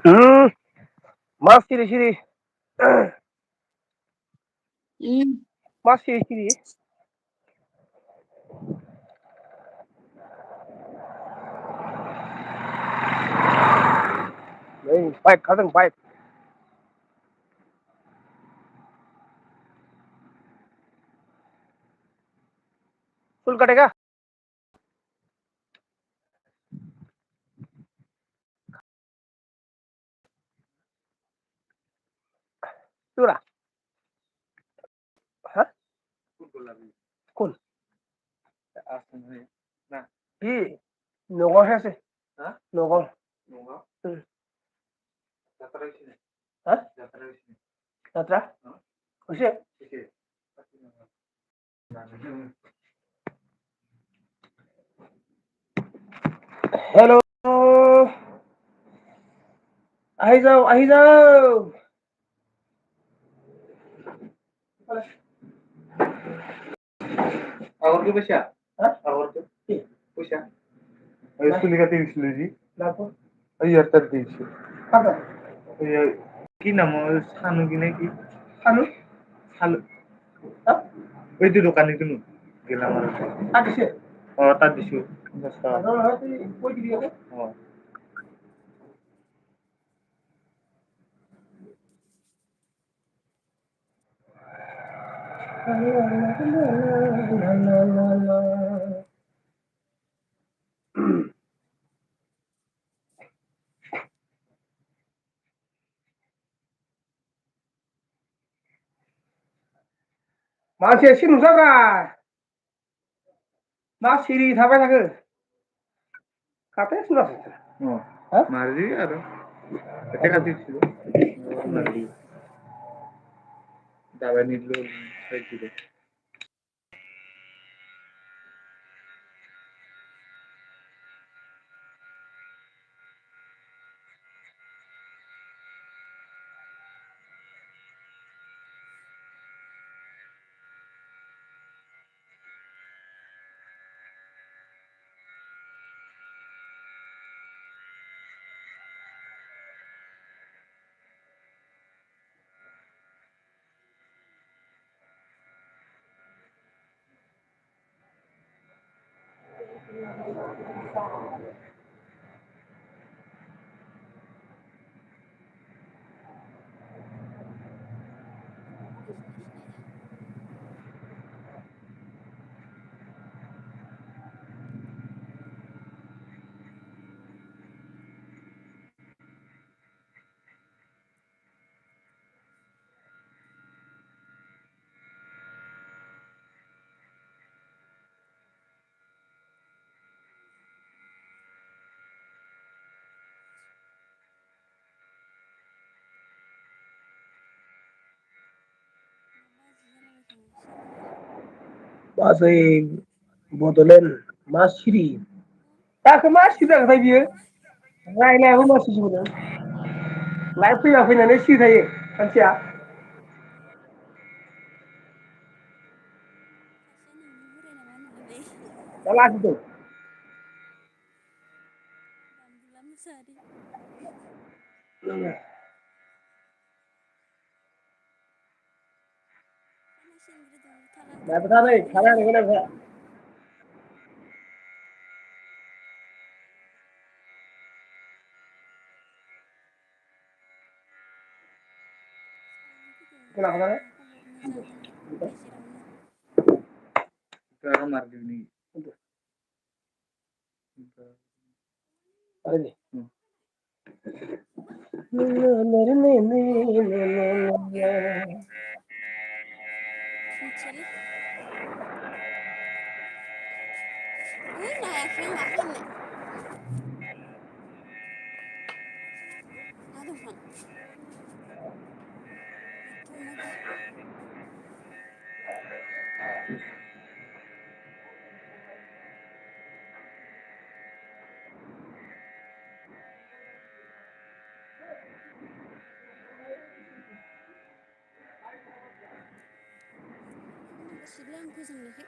Hmm, Mas siri-siri. Mas siri-siri. Đấy, bike kadang bike. फुल कटेगा पूरा हाँ कौन ये नौगांव है से नौगांव हाँ यात्रा उसे हेलो आई जाओ आई जाओ आवडतो कशा आवडतो कशा स्कूल का 23 जी लाखो यार 23 काका কি নাম সানু কি নাকি সানু সানু ওই যে দোকানে কিনু গেলাম আর তাদিছে তার দিছো কই দিবি ওকে मानसि एसे नुजाब्रा मा सिरि थाबाय थाखो खाथाया सुनासै मारि आरो एसे खाथिसिल मारि दाबानिल साइड बाजै बड'लेण्ड मा सिरि दाखो मा सिरि जाखोथाय बियो रायलायाबो मा सिरि मोनो लाइभ फैना फैनानै सिरि थायो मानसिया दा लाजिदों नायबाय था नै खानाय हानायखौ नायबाय था खोनाखानानै मारदिनि आरो नै मिथियालै नायाखै आं मा खालामनो ना दंफां एथ' मागि नांगासिगोलै आं गोजांनायखाय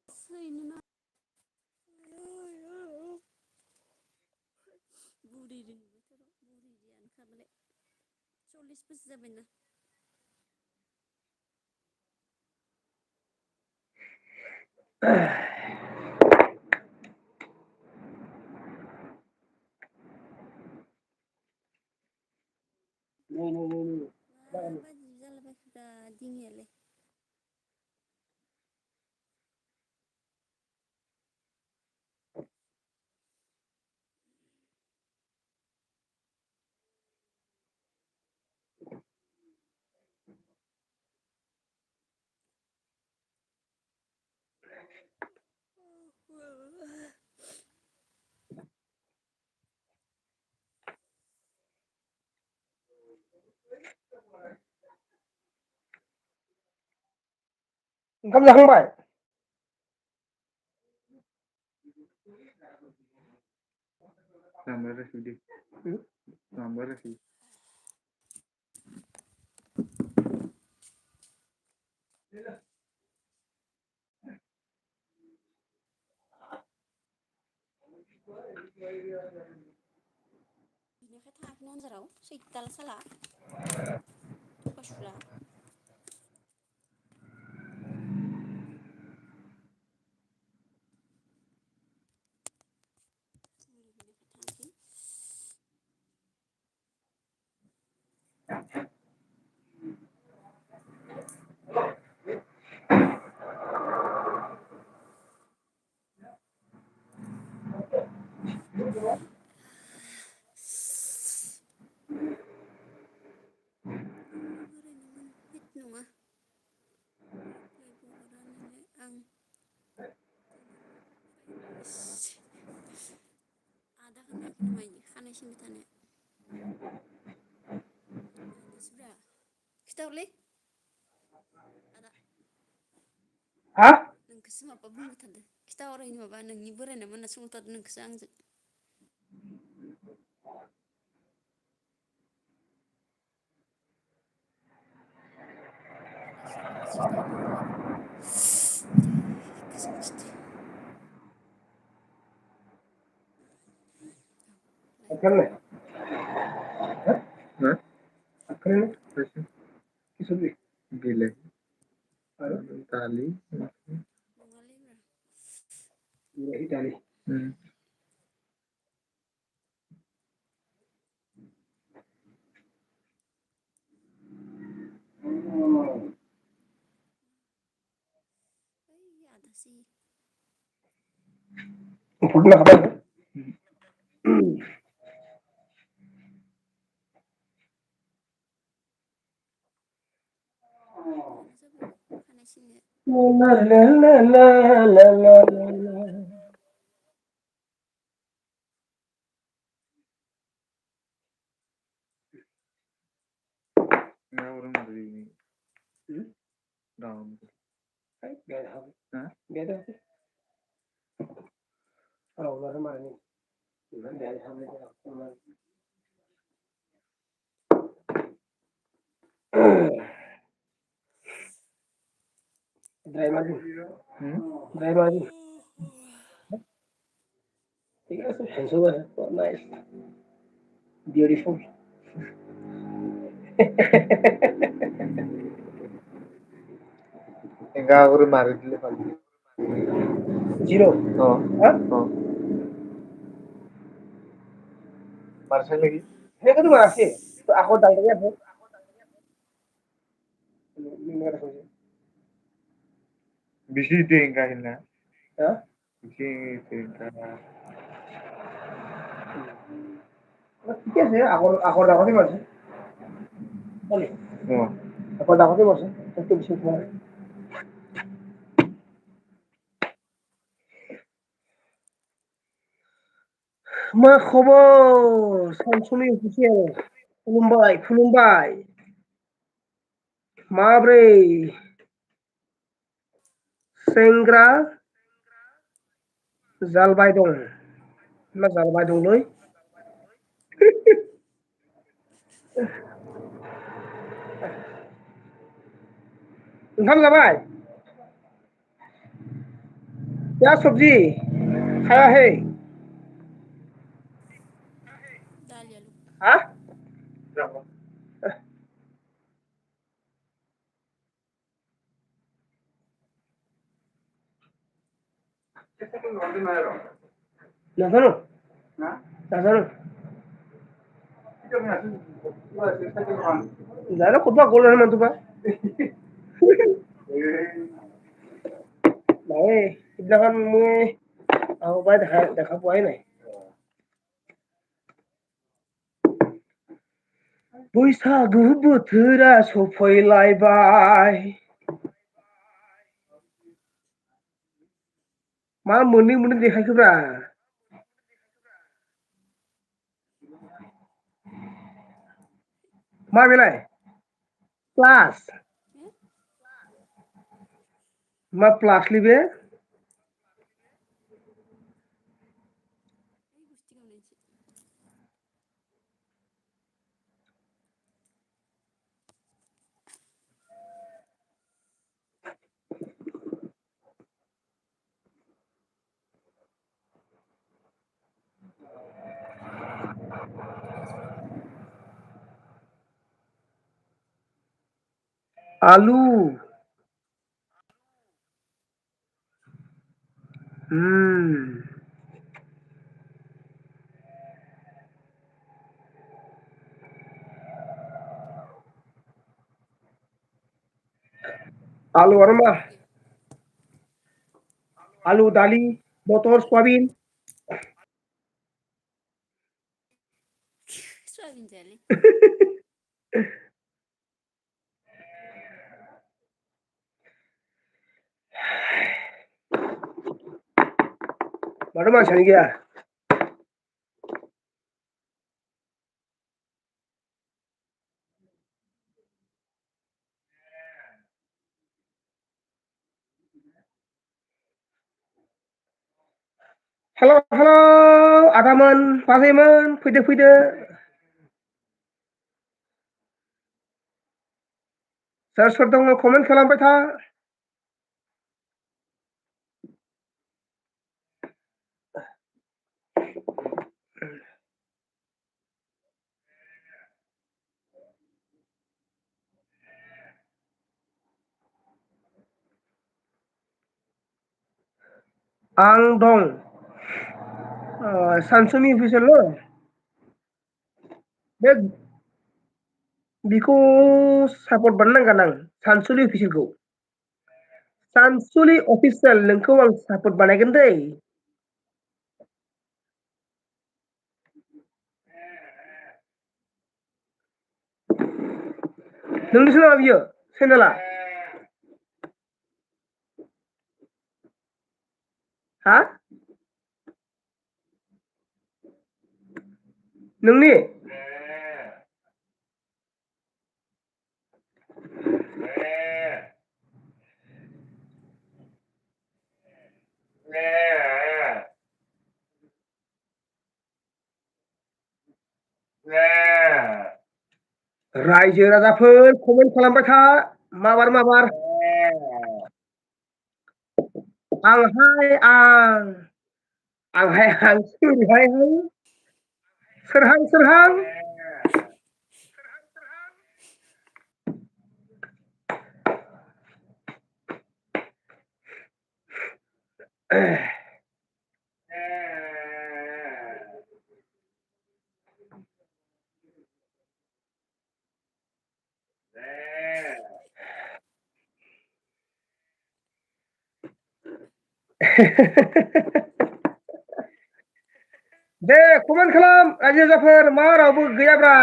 सैनोना बुरि दों बोथोराव बुरि दियानोखाबालाय 40 बोसोर जाबायना माबादि जालाबायखोब्रा दिनैयालाय ओंखाम जाखांबाय जाम्बा जाखो जाम्बा जाखो बिनिखाय थाङाखैनो आनजाराव सैतान साला थगासुला थाङाखै नोंनि बोरायनोमोन हित नङा रिप्लायबो हरा नालाय आं आदा खोनायाखै नामा इनि खानाय सिनबाय थानाया आदासोब्रा खिथाहरलै आदा हा नोंखौसो माबा बुंबाय थादो खिथाहर इनो माबा नोंनि बोरायनायमोन होनना सोंहरथारदो नोंखौसो आंजों आदासो माखासे खिथाहरनो हरलाय गोजोनखिथो ओंखारलाय मा ओंखारलाय कैसे किसुबि बिलाइ आरो दालि नङालैब्रा बिलाहि दालि ओइ आदासि फुदना खाबाय गोबावानो जाबाय खानाय सिननाया nggak orang dari ini dalam Gak ada apa. Hah? Gak ada apa. Kalau ular mana nih? Ular dari sana aja. Dry maju. Dry maju. Iya, handsome banget. Oh, nice. Beautiful. enggak aku kemarin dulu pagi Zero. oh Hah? oh Marcel lagi Ini kan tuh masih. Aku tanya aku. Ini ada kerja. bisi tingkahin lah Hah? bisi tingkah Iya sih, aku dapat masih. Kali. oh Aku dapat masih. Itu bisa kemarin. मा खबर सानसुनि official खुलुमबाय खुलुमबाय माब्रै सेंग्रा जालबाय दं मा जालबाय दंलै ओंखाम जाबाय क्या सब्जी खाया है दालि आलु हा नाजानो नाजानो जानो खुदबा गोल रहने मंतुबा নাই সিদিনাখন মই আহো পাই দেখা পোৱাই নাই बैसागु बोथोरा सफैलायबाय मा मोननै मोननै देखायखोब्रा मा बेलाय प्लास eh मा प्लासलै बे gusti ngomongin sih आलू आलू और मा oke आलू दाली मटर सयाबिन soyabean jelly माथो मानसियानो गैया हेल' हेल' आदामोन बाजैमोन फैदो फैदो सोर सोर दङ कमेन्ट खालामबाय था आं दं सानसुनि अफिसियेल बे बिखौ सापर्ट बानायनांगोन आं सानसुलि अफिसियेलखौ सानसुलि अफिसियेल नोंखौ आं सापर्ट बानायगोन दै नोंनिसो नामा बियो चेनेला हा नोंनि रायजो राजाफोर कमेन्ट खालामबाय था माबार माबार आंहाय आंहाय आं सोरहाय सोरहां सोरहां दे कमेन्ट खालाम रायजो राजाफोर मा रावबो गैयाब्रा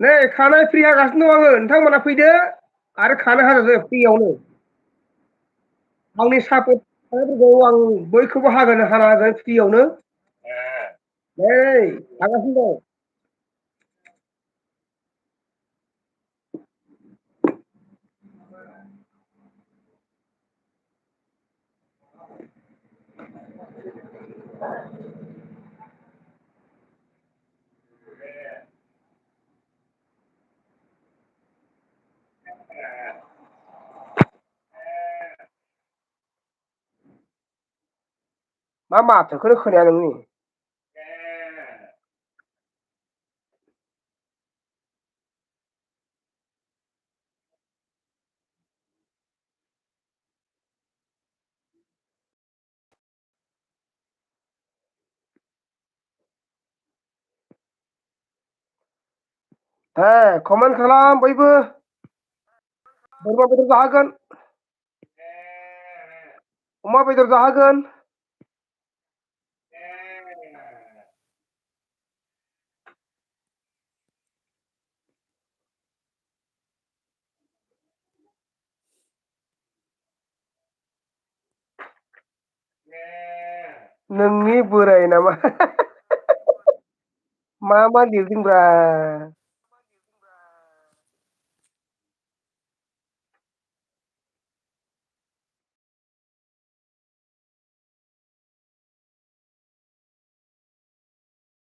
नै खानाय फ्रि हागासिनो दं आङो नोंथांमोना फैदो आरो खानो हाजोबो फ्रियावनो आंनि सापर्ट खालामनायफोरखौ आं बयखौबो हाना होगोन फ्रियावनो नै हागासिनो दं मा माथोखौनो खोनाया नोंनि कमेन्ट खालाम बयबो बोरमा बेदर जाहोगोन अमा बेदर जाहोगोन नोंनि बोराय नामा मा लिरदोंब्रा